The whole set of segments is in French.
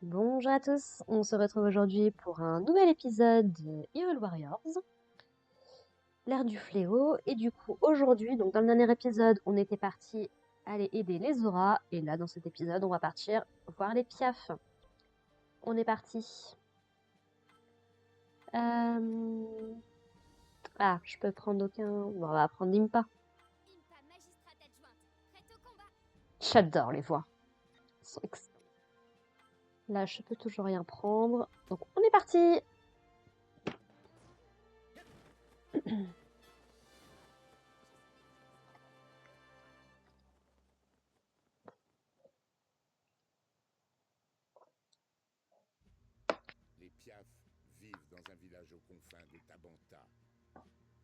Bonjour à tous, on se retrouve aujourd'hui pour un nouvel épisode de Hyrule Warriors, l'ère du fléau. Et du coup, aujourd'hui, donc dans le dernier épisode, on était parti aller aider les Zora. Et là, dans cet épisode, on va partir voir les Piaf. On est parti. Ah, je peux prendre aucun... Bon, on va prendre Impa. Impa, magistrate adjointe, prête au combat. J'adore les voix. Elles sont Là, je peux toujours rien prendre. Donc, on est parti. Les Piaf vivent dans un village aux confins de Tabanta.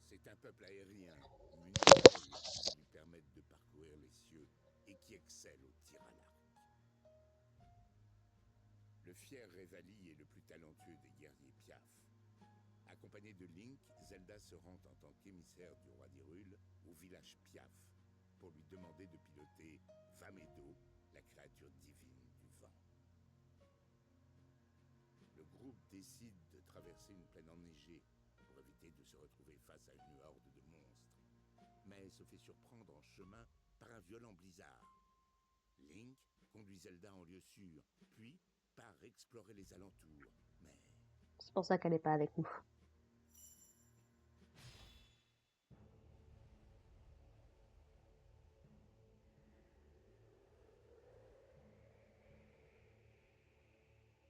C'est un peuple aérien, muni d'ailes qui lui permettent de parcourir les cieux et qui excelle au tir à l'arc. Le fier Revali est le plus talentueux des guerriers Piaf. Accompagné de Link, Zelda se rend en tant qu'émissaire du roi d'Hyrule au village Piaf pour lui demander de piloter Vamedo, la créature divine du vent. Le groupe décide de traverser une plaine enneigée pour éviter de se retrouver face à une horde de monstres, mais se fait surprendre en chemin par un violent blizzard. Link conduit Zelda en lieu sûr, puis part explorer les alentours, mais... C'est pour ça qu'elle n'est pas avec nous.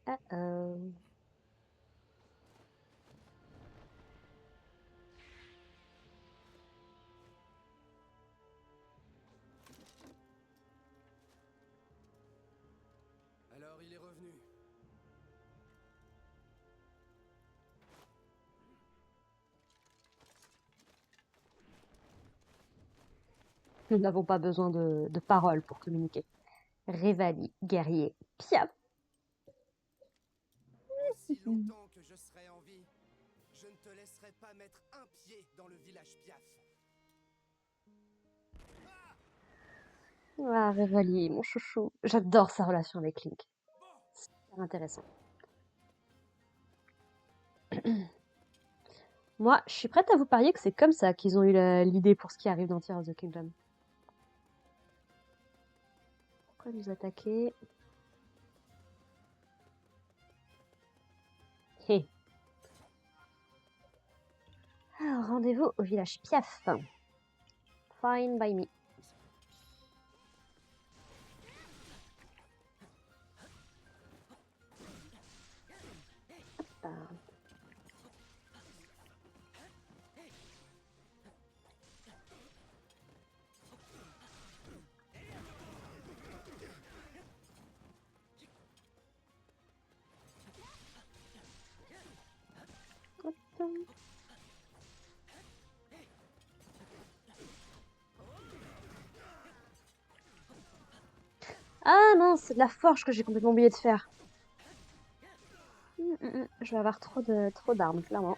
Uh-oh. Alors il est revenu. Nous n'avons pas besoin de paroles pour communiquer. Revali, guerrier, Piaf. Aussi longtemps que je serai en vie, je ne te laisserai pas mettre un pied dans le village Piaf. Ah, Revali, mon chouchou. J'adore sa relation avec Link. C'est super intéressant. Moi, je suis prête à vous parier que c'est comme ça qu'ils ont eu l'idée pour ce qui arrive dans Tears of the Kingdom. Pourquoi nous attaquer? Hé. Alors, rendez-vous au village Piaf. Fine by me. Ah. Hop. Ah non, c'est de la forge que j'ai complètement oublié de faire. Je vais avoir trop d'armes, clairement.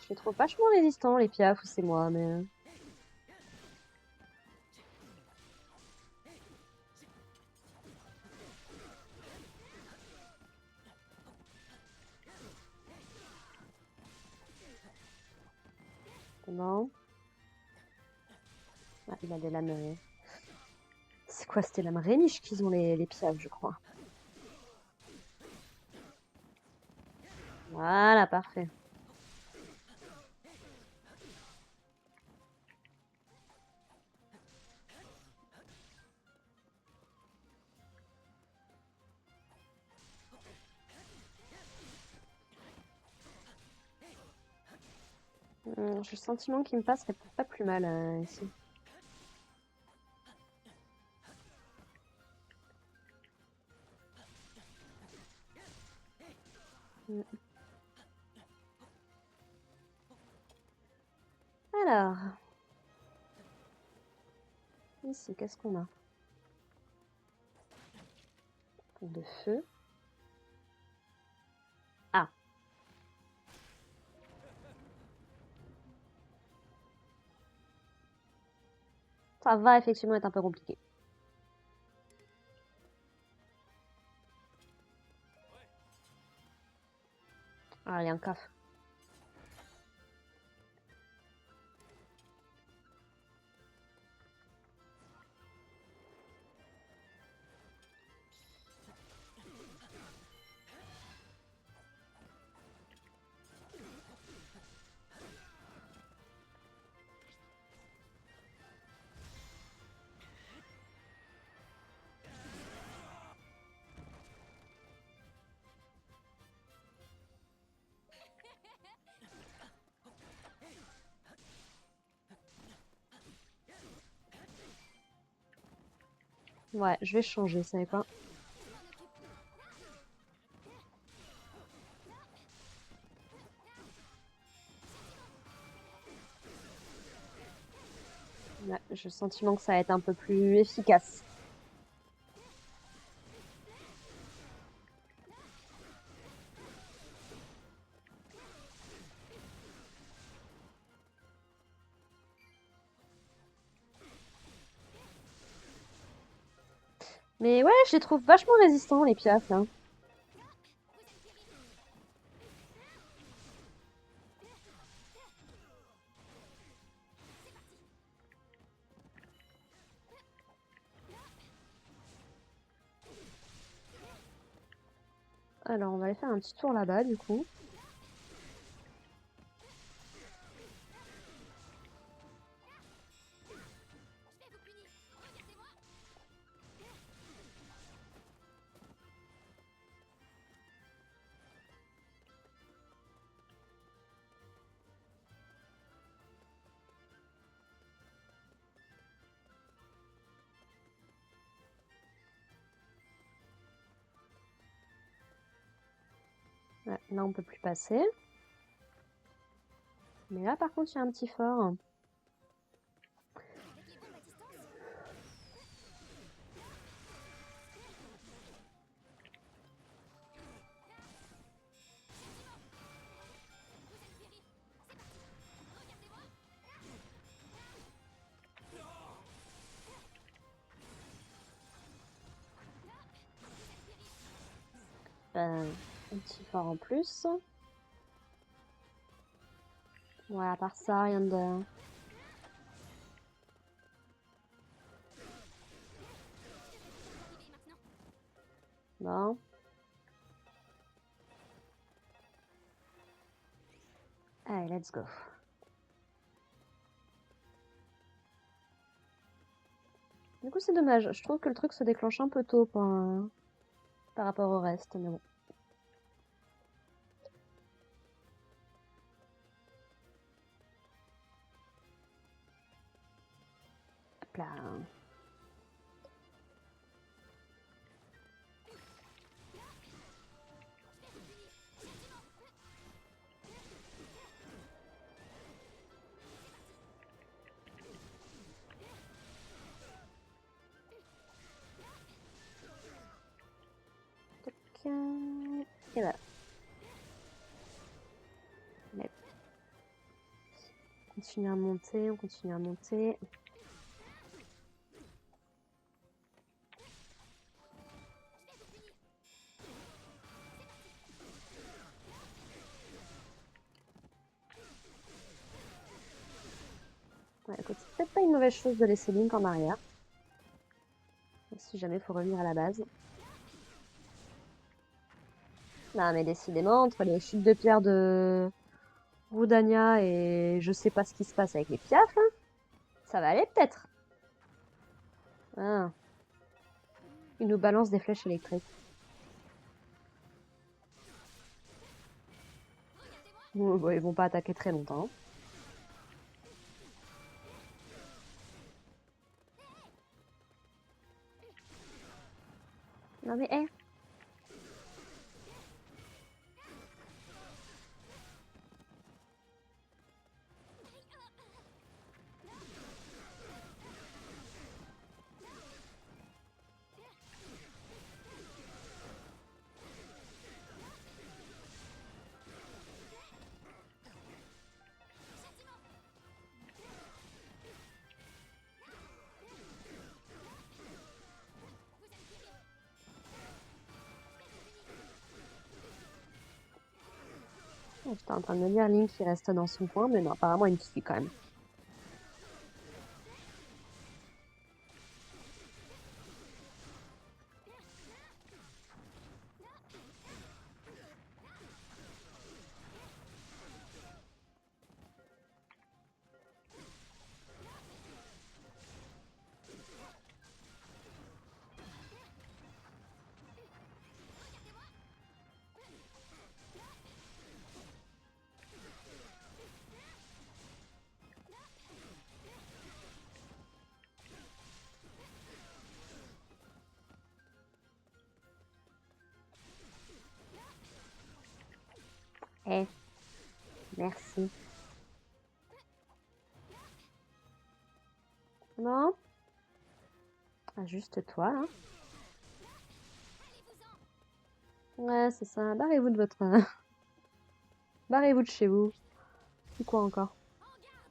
Je les trouve vachement résistants, les Piaf, ou c'est moi, mais... Non. Ah, il a des lames... C'est quoi, c'était lames réniches qu'ils ont, les Piaf, je crois. Voilà, parfait. J'ai le sentiment qu'il me passerait pas plus mal ici. Mm. Alors, ici, qu'est-ce qu'on a? De feu. Ah. Ça va effectivement être un peu compliqué. Ah, il y a un coffre. Ouais, je vais changer, vous savez quoi? Ouais, j'ai le sentiment que ça va être un peu plus efficace. Mais ouais, je les trouve vachement résistants, les piafs, là. Alors, on va aller faire un petit tour là-bas, du coup. Ouais, là, on peut plus passer. Mais là, par contre, il y a un petit fort. Un petit fort en plus. Ouais, à part ça, rien de... Bon. Allez, let's go. Du coup, c'est dommage. Je trouve que le truc se déclenche un peu tôt par rapport au reste, mais bon. Hop là. Tac. Et voilà. Allez. On continue à monter, on continue à monter. Ouais, écoute, c'est peut-être pas une mauvaise chose de laisser Link en arrière. Si jamais il faut revenir à la base. Non, mais décidément, entre les chutes de pierre de Roudania et je sais pas ce qui se passe avec les piafs, là, ça va aller peut-être. Ah. Ils nous balancent des flèches électriques. Bon, bah, ils vont pas attaquer très longtemps. Non mais, hé. T'es en train de me dire Link qui reste dans son coin, mais non, apparemment il me suit quand même. Eh, merci. Non? Ah, juste toi, hein? Ouais, c'est ça. Barrez-vous de votre... Barrez-vous de chez vous. C'est quoi encore? En garde.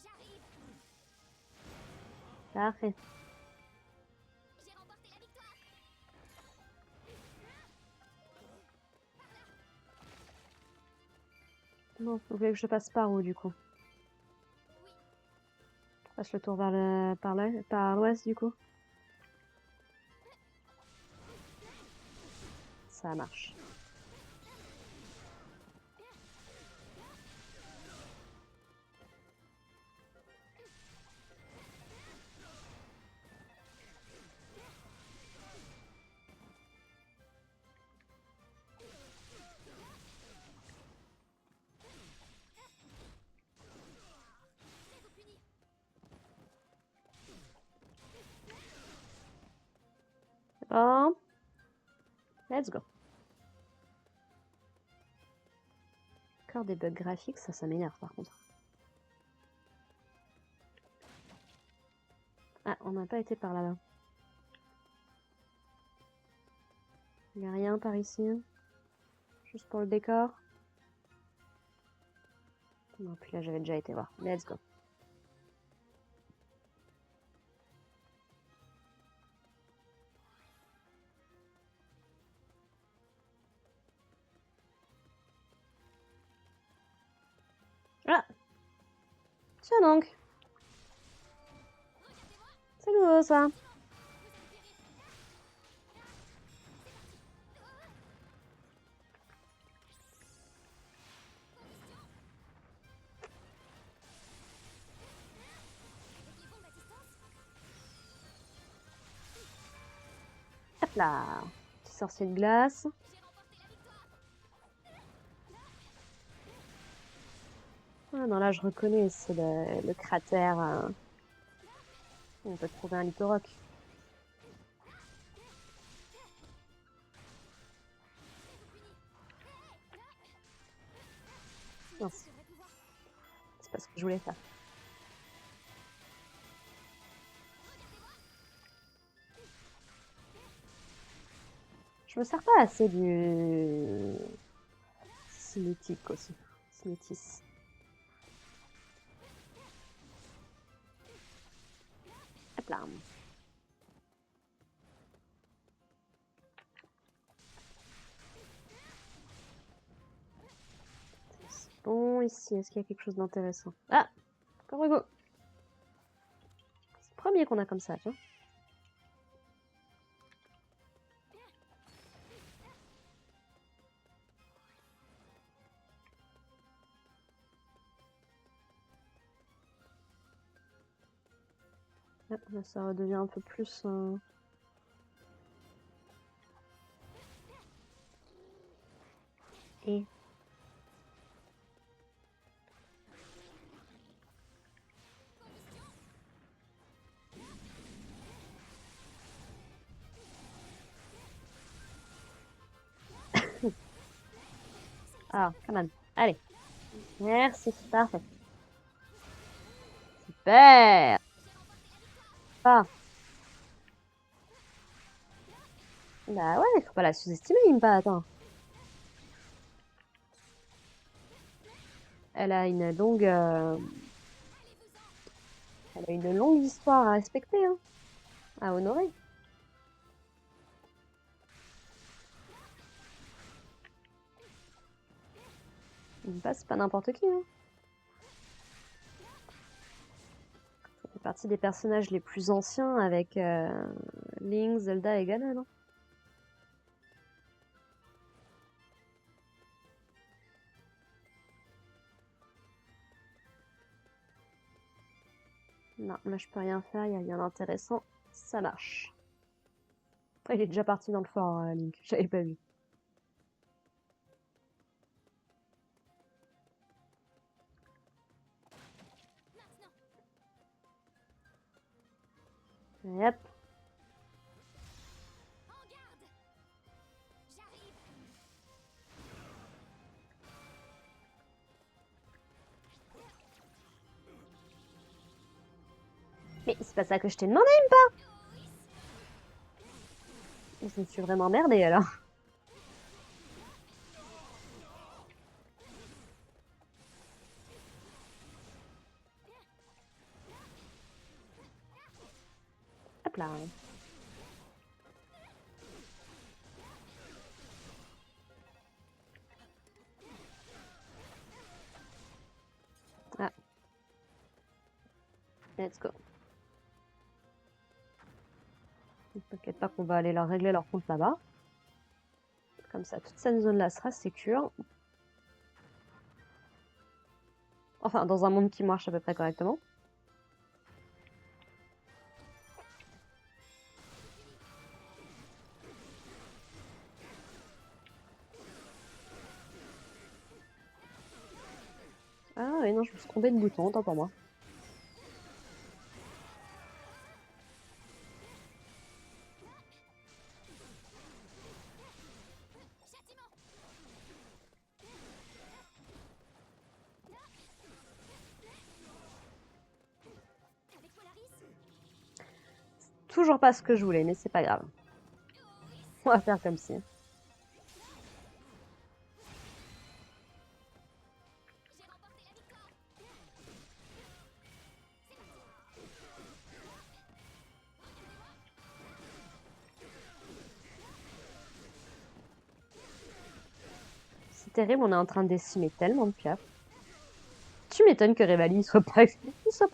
J'arrive. Parfait. J'ai remporté la victoire. Non, vous voulez que je passe par où, du coup? Je fasse le tour par l'ouest, du coup? Ça marche. Faites-vous punir. Bon. Let's go. Encore des bugs graphiques, ça m'énerve par contre. Ah, on n'a pas été par là-bas. Il n'y a rien par ici. Juste pour le décor. Non, puis là j'avais déjà été voir. Let's go. Ah! Tiens donc! C'est nouveau ça! Les bombes à distance. Hop là! Petit sorcier de glace. J'ai remporté la victoire. Ah non, là je reconnais, c'est le cratère. On peut trouver un Littorock. Mince, Je devrais pouvoir. c'est pas ce que je voulais faire. Je me sers pas assez du cinétique aussi. Cinétis. Hop là. C'est bon, ici, est-ce qu'il y a quelque chose d'intéressant? Ah! Corrigo! C'est le premier qu'on a comme ça, tiens. Ah, là, ça redevient un peu plus... Et... Ah, come on. Allez. Merci, parfait. Super! Ah. Bah ouais, faut pas la sous-estimer, Impa, attends. Elle a une longue... Elle a une longue histoire à respecter, hein. À honorer. C'est pas n'importe qui, hein. Ça fait partie des personnages les plus anciens avec Link, Zelda et Ganon, hein. Non, là je peux rien faire, il n'y a rien d'intéressant. Ça marche. Il est déjà parti dans le fort, Link. J'avais pas vu. Maintenant. Hop. En garde. J'arrive. Mais c'est pas ça que je t'ai demandé, je me suis vraiment emmerdée alors. Hop là. Ah. Let's go. T'inquiète pas qu'on va aller leur régler leur compte là-bas. Comme ça, toute cette zone-là sera sécure. Enfin, dans un monde qui marche à peu près correctement. Ah oui, non, je me suis trompée de bouton, autant pour moi. Châtiment. Avec Polaris. Toujours pas ce que je voulais, mais c'est pas grave. On va faire comme si. J'ai remporté la victoire. C'est terrible, on est en train de décimer tellement de piafs. Tu m'étonnes que Revali soit pas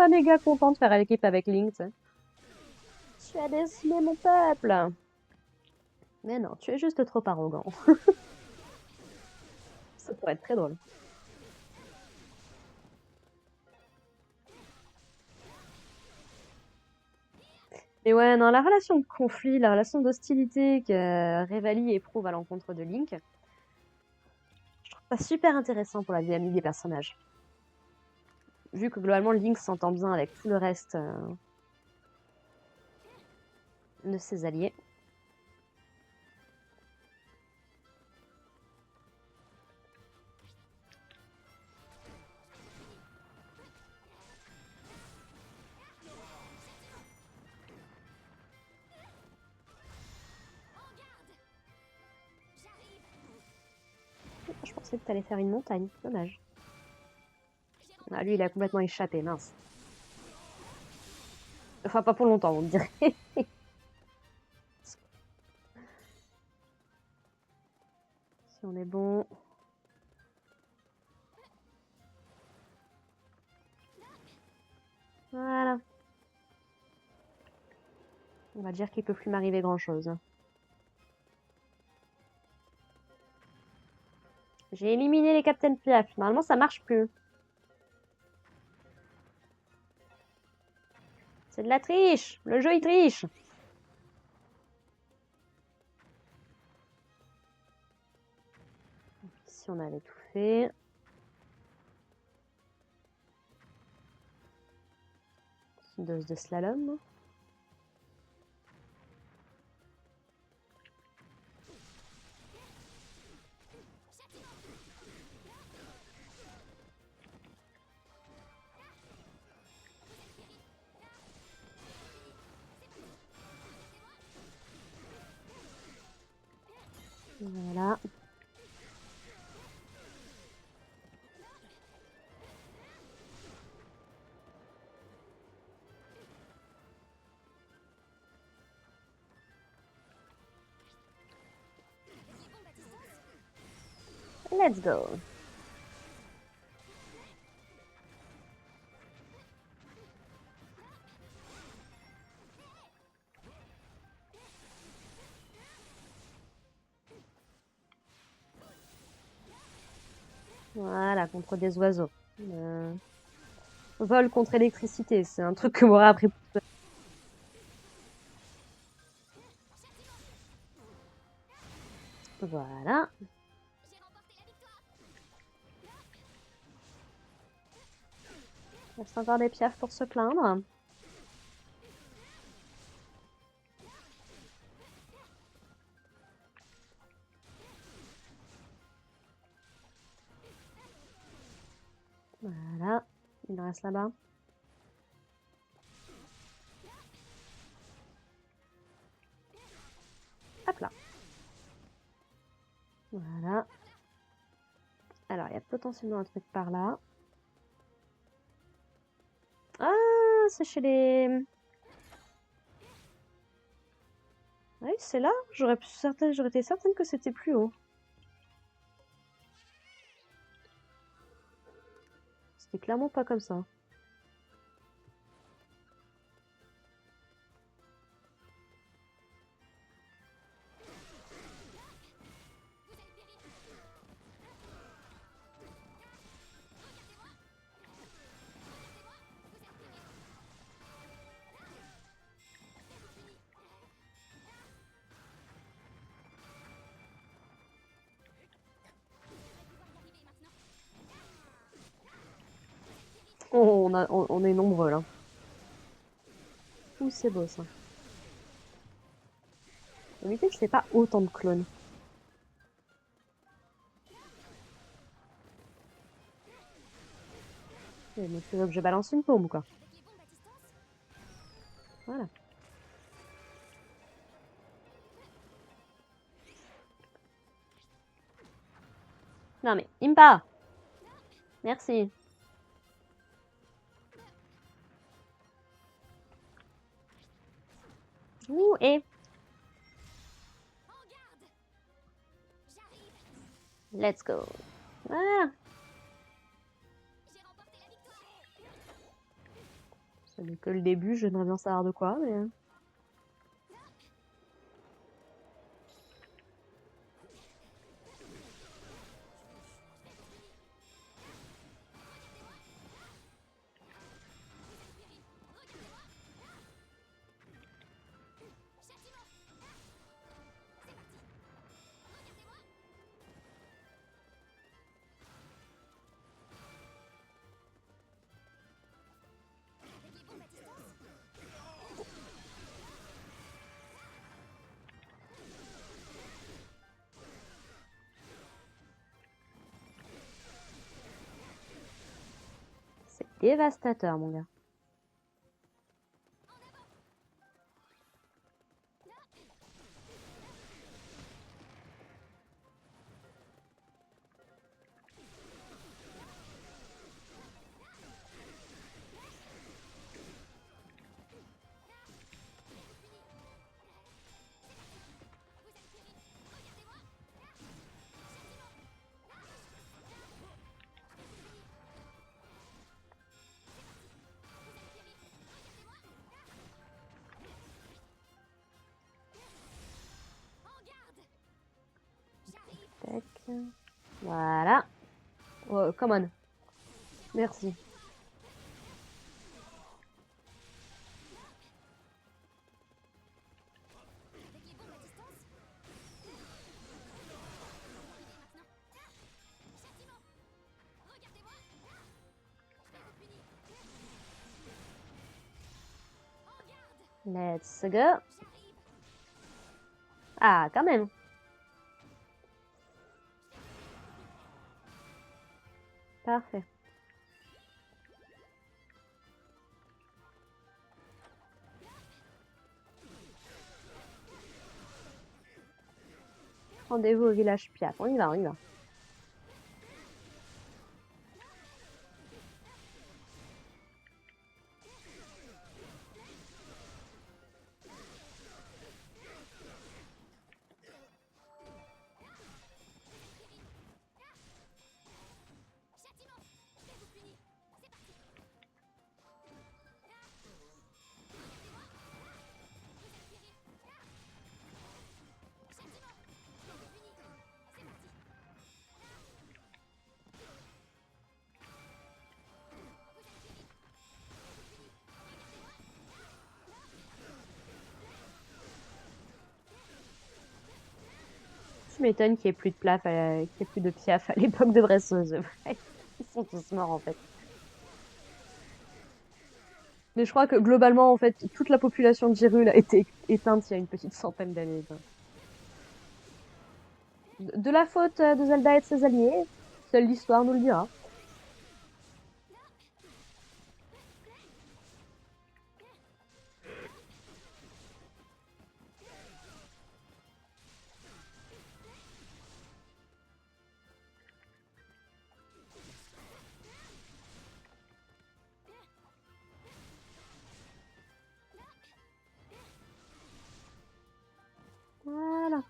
méga content de faire l'équipe avec Link, tu sais. Tu as décimé mon peuple. Mais non, tu es juste trop arrogant. Ça pourrait être très drôle. Et ouais, non, la relation de conflit, la relation d'hostilité que Revali éprouve à l'encontre de Link, je trouve ça super intéressant pour la dynamique des personnages. Vu que globalement Link s'entend bien avec tout le reste de ses alliés. En garde. J'arrive. Je pensais que t'allais faire une montagne, dommage. Ah, lui, il a complètement échappé, mince. Enfin, pas pour longtemps, on dirait. Si on est bon. Voilà. On va dire qu'il peut plus m'arriver grand-chose. J'ai éliminé les Captain Piaf. Normalement, ça marche plus. C'est de la triche. Le jeu, il triche. Ici, on avait tout fait. Une dose de slalom. Voilà. Let's go. Voilà, contre des oiseaux. Vol contre électricité, c'est un truc que m'aurait appris. Voilà. J'ai remporté la victoire. Il reste encore des piafs pour se plaindre. Voilà. Il en reste là-bas. Hop là. Voilà. Alors, il y a potentiellement un truc par là. Ah, c'est chez les... Oui, c'est là. J'aurais été certaine que c'était plus haut. C'était clairement pas comme ça. Oh, on est nombreux là. Ouh, c'est beau ça. En vérité, je fais pas autant de clones. Mais tu veux que je balance une bombe, quoi. Avec les bombes à distance, Voilà. Non mais, Impa! Merci. Ouh, et... en garde. J'arrive. Let's go. Ah, J'ai remporté la victoire. ce n'est que le début, je n'aimerais bien savoir de quoi, mais... Châtiment. C'est parti. Regardez-moi. Avec les bombes à distance, C'est dévastateur, mon gars. vous êtes péri. Regardez-moi. En garde. J'arrive. Tac. Voilà. Oh, come on. Merci. Avec les bombes à distance. Vivez maintenant. Châtiment. Regardez-moi. Je vais vous punir. En garde. Let's go. J'arrive. Ah, quand même. Parfait. Rendez-vous au village Piaf. On y va, on y va. Châtiment. Je vais vous punir. C'est parti. Regardez-moi. Vous êtes péri. Châtiment. Je vais vous punir. C'est parti. Tu m'étonnes qu'il n'y ait plus de plaf, qu'il y ait plus de piaf à l'époque de Breath of the Wild. Ils sont tous morts en fait. Mais je crois que globalement, en fait, toute la population de Hyrule a été éteinte il y a une petite centaine d'années. Quoi. De la faute de Zelda et de ses alliés, seule l'histoire nous le dira. Voilà.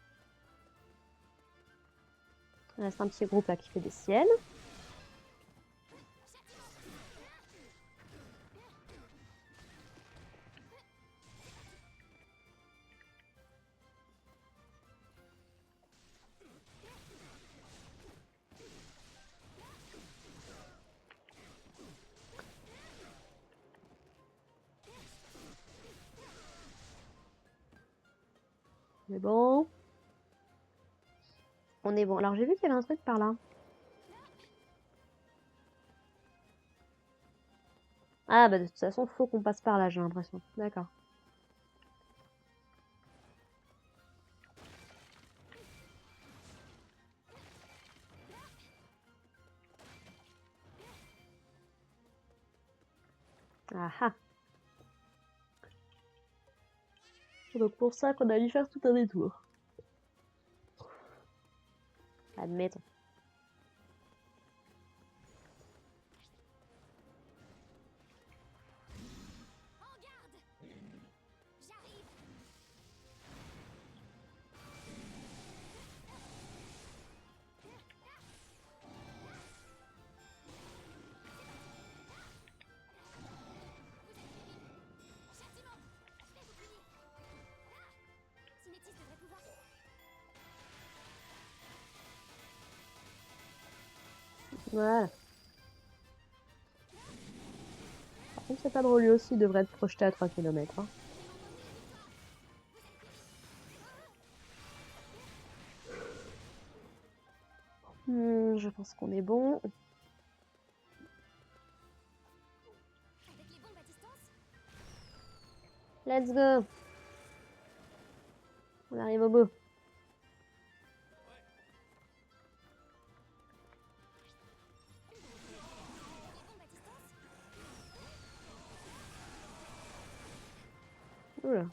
Il reste un petit groupe là qui fait des siennes. Mais bon. On est bon. Alors j'ai vu qu'il y avait un truc par là. Ah bah de toute façon, faut qu'on passe par là, j'ai l'impression. D'accord. Ah ah. Donc pour ça qu'on a dû faire tout un détour. Admettons. En garde! J'arrive! Châtiment! Je vais vous punir! Cinétis devrait pouvoir... Voilà. Par contre, c'est pas drôle, lui aussi devrait être projeté à 3 km. Hein. Je pense qu'on est bon. Avec les bombes à distance? Let's go. On arrive au bout. Oula. Avec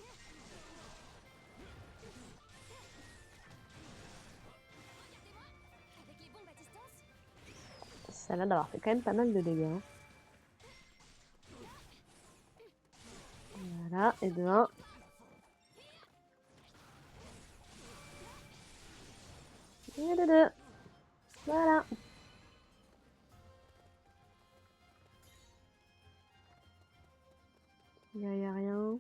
les bombes à distance? Ça a l'air d'avoir fait quand même pas mal de dégâts. Hein. Voilà, et de 1. Et de 2. Voilà. Il n'y a rien.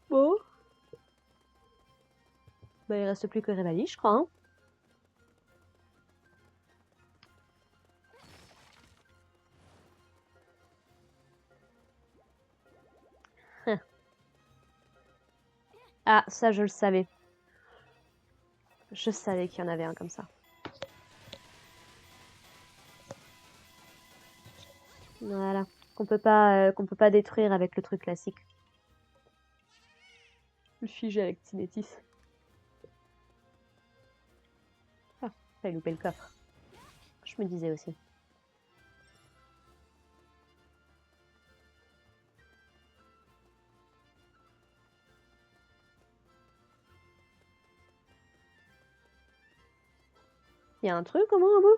Bon. Bah, il reste plus que Revali, je crois. Hein. Ah, ça, je le savais. Je savais qu'il y en avait un comme ça. Voilà. Qu'on peut pas détruire avec le truc classique. Le figé avec Tinetis. Ah, j'ai loupé le coffre. Je me disais aussi. Il y a un truc au moins au bout?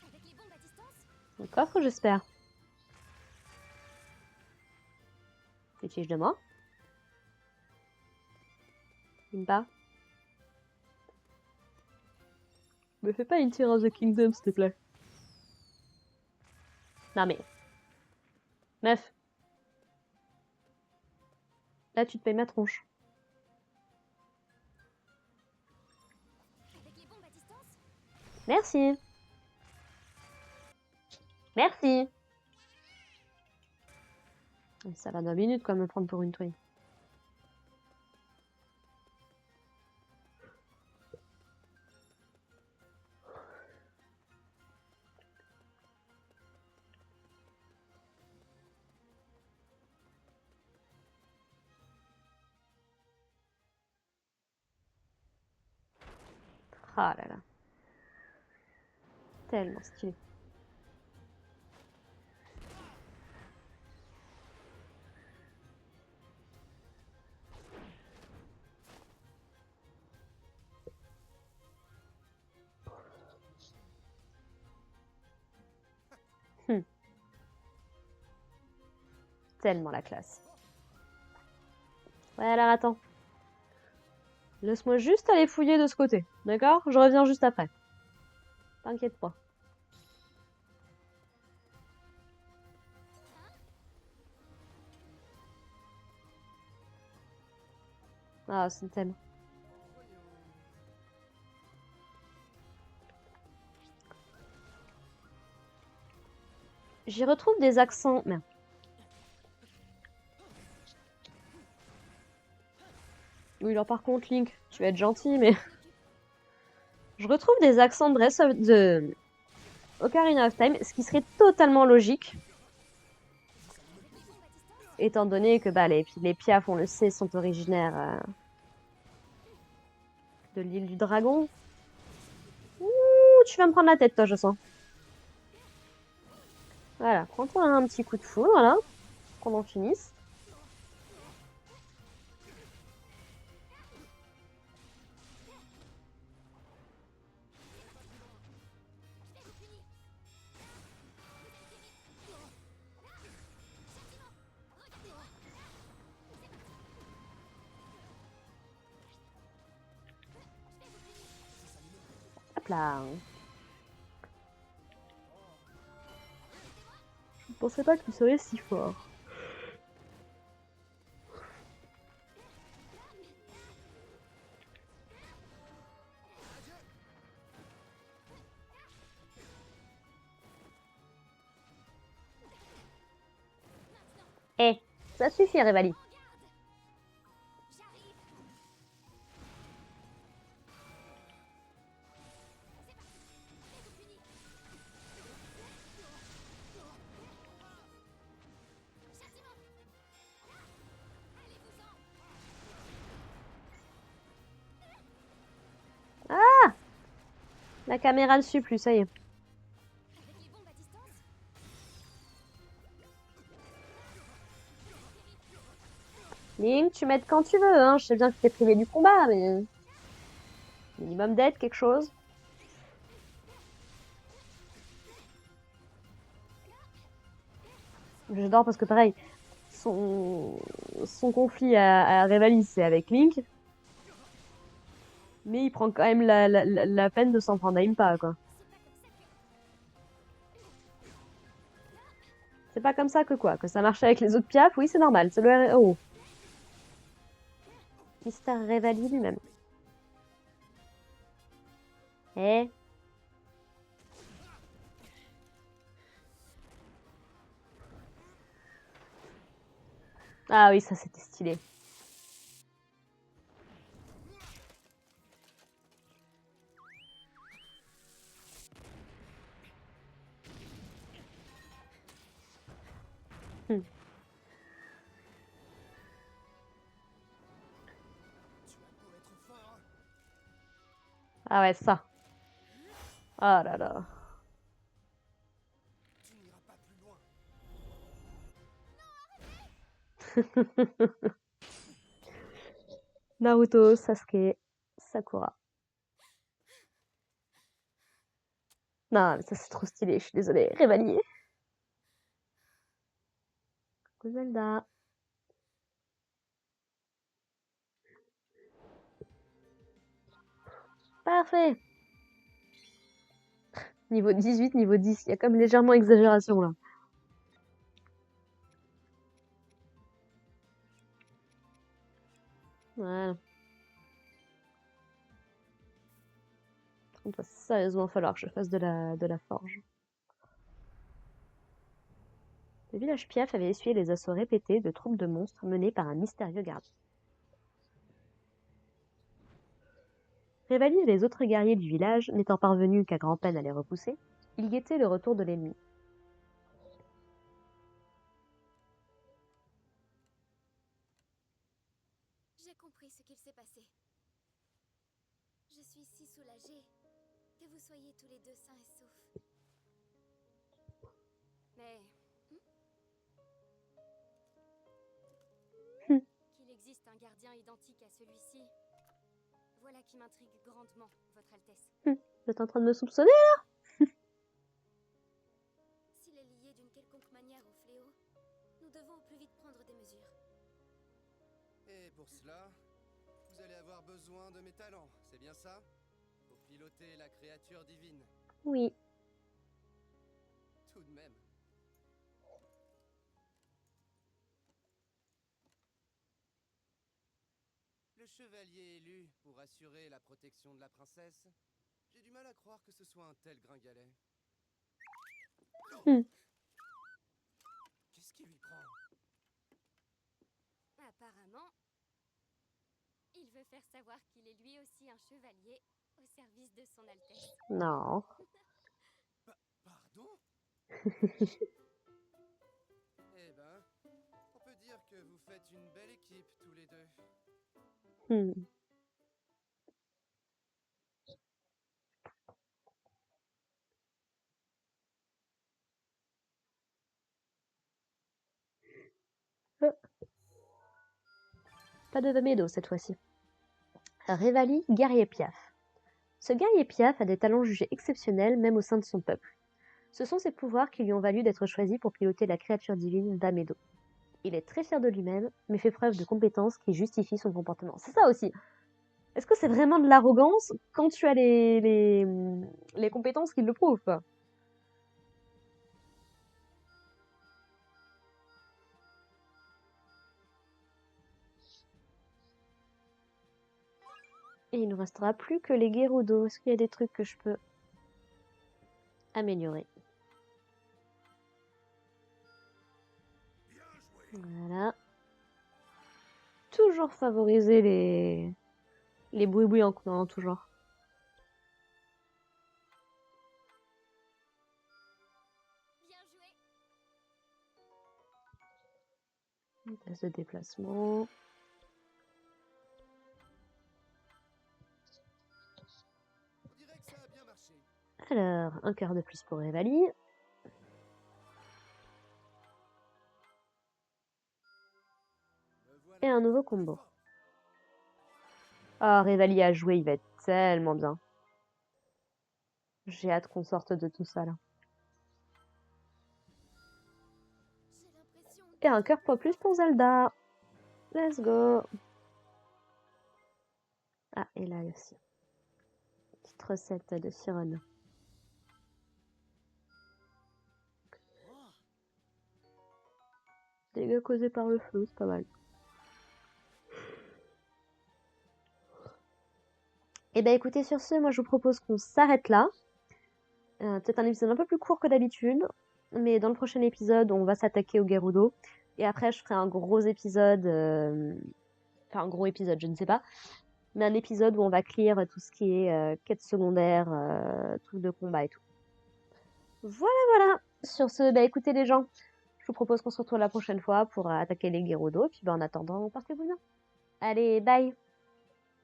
Avec les bombes à distance? Un coffre, j'espère. Tu fiches de moi? Imba? Me fais pas une Tear of the Kingdom, s'il te plaît. Non mais... Meuf. Là, tu te payes ma tronche. Avec les bombes à distance? Merci. Merci. Ça va 2 minutes quoi me prendre pour une twin. Ah là là. Tellement stylé. Tellement la classe. Ouais, alors attends. Laisse-moi juste aller fouiller de ce côté, d'accord? Je reviens juste après. T'inquiète pas. Ah, c'est thème. J'y retrouve des accents. Merde. Oui, alors par contre, Link, tu vas être gentil, mais. Je retrouve des accents de Ocarina of Time, ce qui serait totalement logique. Étant donné que bah, les Piaf, on le sait, sont originaires de l'île du Dragon. Ouh, tu vas me prendre la tête, toi, je sens. Voilà, prends-toi un petit coup de foudre, voilà, qu'on en finisse. Hop là. Je ne pensais pas que tu serais si fort. Eh, ça suffit, Revali. J'arrive. Châtiment. Allez-vous-en. La caméra ne suit plus, ça y est. Avec les bombes à distance. Link, tu m'aides quand tu veux, hein. Je sais bien que t'es privé du combat, mais. Minimum d'aide, quelque chose. J'adore parce que pareil, son conflit à Revali, c'est avec Link. Mais il prend quand même la peine de s'en prendre à Impa, quoi. C'est pas comme ça que quoi? Que ça marchait avec les autres Piaf? Oui, c'est normal, c'est le RO. Mister Revali lui-même. Eh? Ah oui, ça c'était stylé. Hmm. Tu as beau être fort, Ah ouais, ça. Ah là là. tu n'iras pas plus loin. Naruto, Sasuke, Sakura. Non, mais ça c'est trop stylé, je suis désolée. Revali. Zelda. Parfait. Niveau 18, niveau 10. Il y a comme légèrement exagération là. Voilà. Il va sérieusement falloir que je fasse de la forge. Le village Piaf avait essuyé les assauts répétés de troupes de monstres menés par un mystérieux gardien. Révalis et les autres guerriers du village, n'étant parvenus qu'à grand-peine à les repousser, ils guettaient le retour de l'ennemi. J'ai compris ce qu'il s'est passé. Je suis si soulagée que vous soyez tous les deux sains et saufs. Mais qu'il existe un gardien identique à celui-ci, voilà qui m'intrigue grandement, Votre Altesse. Vous êtes en train de me soupçonner? S'il est lié d'une quelconque manière au fléau, nous devons au plus vite prendre des mesures. Et pour cela, vous allez avoir besoin de mes talents, c'est bien ça? Pour piloter la créature divine. Oui. Tout de même. Le chevalier élu pour assurer la protection de la princesse, j'ai du mal à croire que ce soit un tel gringalet. Hmm. Qu'est-ce qui lui prend? Apparemment, il veut faire savoir qu'il est lui aussi un chevalier au service de son Altesse. Non. Pardon? Eh ben, on peut dire que vous faites une belle équipe tous les deux. Hmm. Pas de Vamedo cette fois-ci. Révalis, guerrier Piaf. Ce guerrier Piaf a des talents jugés exceptionnels même au sein de son peuple. Ce sont ses pouvoirs qui lui ont valu d'être choisi pour piloter la créature divine Vamedo. Il est très fier de lui-même, mais fait preuve de compétences qui justifient son comportement. C'est ça aussi. Est-ce que c'est vraiment de l'arrogance quand tu as les compétences qui le prouvent, quoi? Et il ne restera plus que les Gerudo. Est-ce qu'il y a des trucs que je peux améliorer? Voilà. Toujours favoriser les boui-boui en coulant, toujours. Bien joué. Une place de déplacement. On dirait que ça a bien marché. Alors, un cœur de plus pour Révalis. Me voilà Et un nouveau plus combo. fort. Ah, Révalis à jouer, il va être tellement bien. J'ai hâte qu'on sorte de tout ça, là. J'ai l'impression Et un cœur pas plus pour Zelda. Let's go. Ah, et là aussi. Petite recette de Siron. Dégâts causés par le feu, c'est pas mal. Et ben écoutez, sur ce, moi je vous propose qu'on s'arrête là. Peut-être un épisode un peu plus court que d'habitude. Mais dans le prochain épisode, on va s'attaquer au Gerudo. Et après, je ferai un gros épisode. Enfin, un gros épisode, je ne sais pas. Mais un épisode où on va clear tout ce qui est quête secondaire, trucs de combat et tout. Voilà, voilà. Sur ce, bah écoutez les gens, je vous propose qu'on se retrouve la prochaine fois pour attaquer les Gerudo. Et puis bah, en attendant, portez-vous bien. Allez, bye!